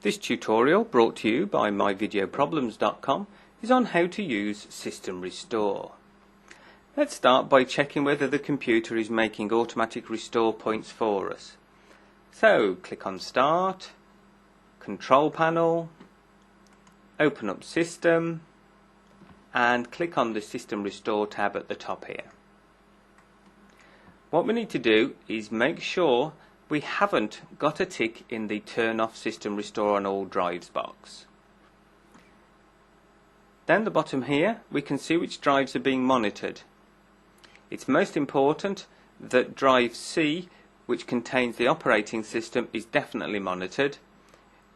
This tutorial, brought to you by myvideoproblems.com, is on how to use System Restore. Let's start by checking whether the computer is making automatic restore points for us. So, click on Start, Control Panel, open up System, and click on the System Restore tab at the top here. What we need to do is make sure we haven't got a tick in the Turn Off System Restore on All Drives box. Down the bottom here we can see which drives are being monitored. It's most important that drive C, which contains the operating system, is definitely monitored.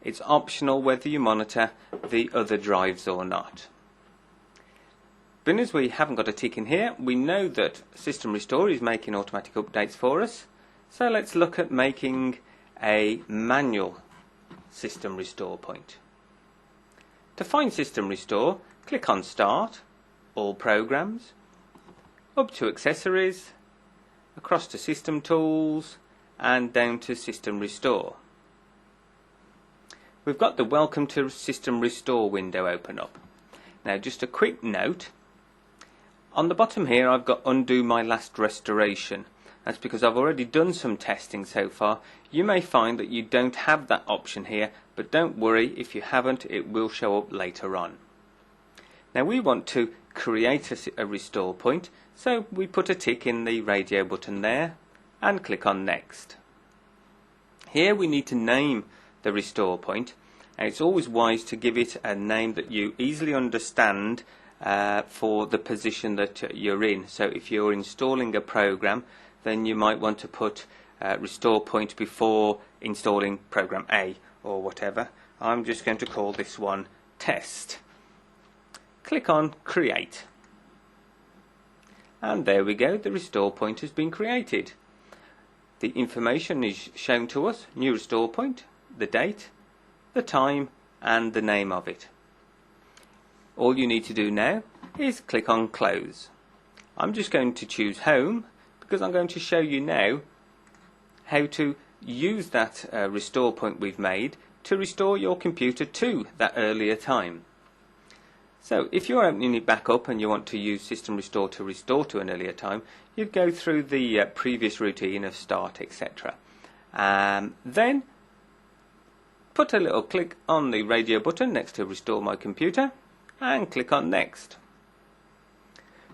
It's optional whether you monitor the other drives or not. Being as we haven't got a tick in here, we know that System Restore is making automatic updates for us. So let's look at making a manual System Restore point. To find System Restore, click on Start, All Programs, up to Accessories, across to System Tools, and down to System Restore. We've got the Welcome to System Restore window open up. Now just a quick note, on the bottom here I've got Undo My Last Restoration. That's because I've already done some testing so far. You may find that you don't have that option here, but don't worry, if you haven't, it will show up later on. Now we want to create a restore point, so we put a tick in the radio button there and click on Next. Here we need to name the restore point, and it's always wise to give it a name that you easily understand for the position that you're in. So if you're installing a program, then you might want to put restore point before installing program A or whatever. I'm just going to call this one Test. Click on Create. And there we go, the restore point has been created. The information is shown to us, new restore point, the date, the time, and the name of it. All you need to do now is click on Close. I'm just going to choose Home, because I'm going to show you now how to use that restore point we've made to restore your computer to that earlier time. So if you're opening it back up and you want to use System Restore to restore to an earlier time, you'd go through the previous routine of Start, etc. Then put a little click on the radio button next to Restore My Computer and click on Next.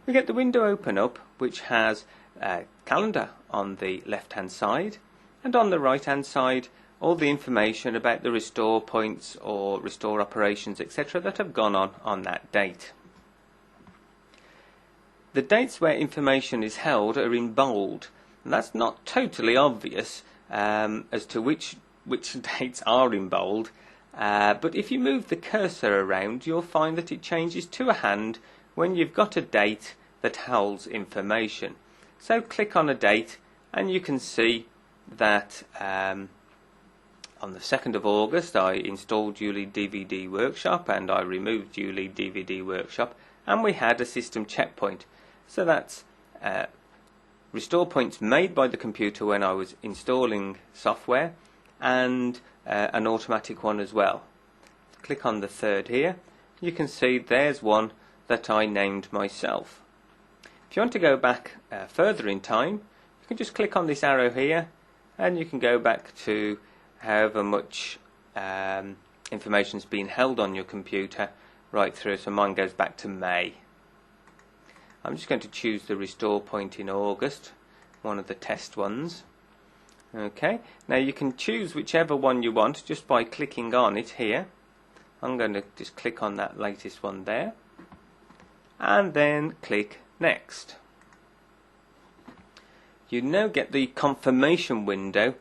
We get the window open up which has calendar on the left hand side, and on the right hand side all the information about the restore points or restore operations, etc. that have gone on that date. The dates where information is held are in bold, and that's not totally obvious as to which dates are in bold, but if you move the cursor around you'll find that it changes to a hand when you've got a date that holds information. So click on a date and you can see that on the 2nd of August I installed ULEAD DVD Workshop and I removed ULEAD DVD Workshop, and we had a system checkpoint. So that's restore points made by the computer when I was installing software, and an automatic one as well. Click on the third here, you can see there's one that I named myself. If you want to go back further in time, you can just click on this arrow here and you can go back to however much information's been held on your computer right through. So mine goes back to May. I'm just going to choose the restore point in August, one of the test ones. Okay, now you can choose whichever one you want just by clicking on it here. I'm going to just click on that latest one there and then click Next. You now get the confirmation window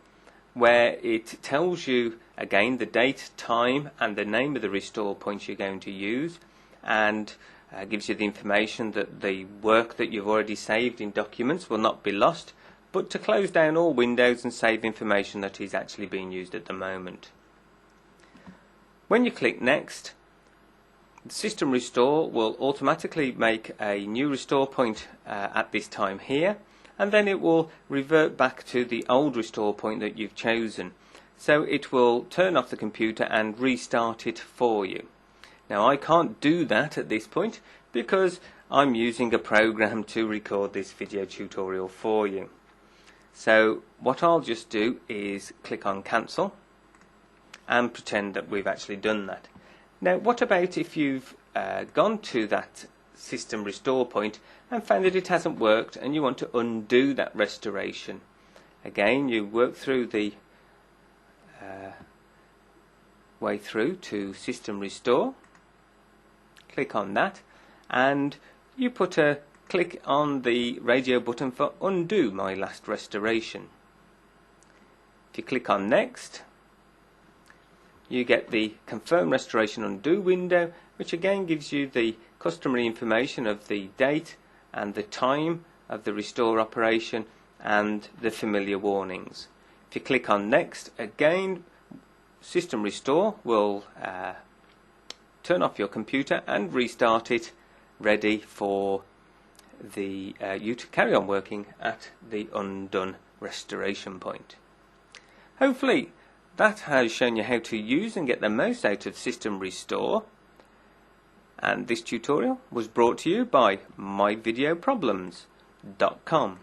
where it tells you again the date, time and the name of the restore point you're going to use, and gives you the information that the work that you've already saved in documents will not be lost, but to close down all windows and save information that is actually being used at the moment. When you click Next, the System Restore will automatically make a new restore point at this time here, and then it will revert back to the old restore point that you've chosen. so it will turn off the computer and restart it for you. Now I can't do that at this point because I'm using a program to record this video tutorial for you. So what I'll just do is click on cancel and pretend that we've actually done that. Now what about if you've gone to that system restore point and found that it hasn't worked and you want to undo that restoration? Again, you work through the way through to system restore, click on that, and you put a click on the radio button for undo my last restoration. If you click on next, you get the confirm restoration undo window, which again gives you the customary information of the date and the time of the restore operation and the familiar warnings. If you click on next, again system restore will turn off your computer and restart it, ready for the you to carry on working at the undone restoration point. Hopefully that has shown you how to use and get the most out of system restore, and this tutorial was brought to you by myvideoproblems.com.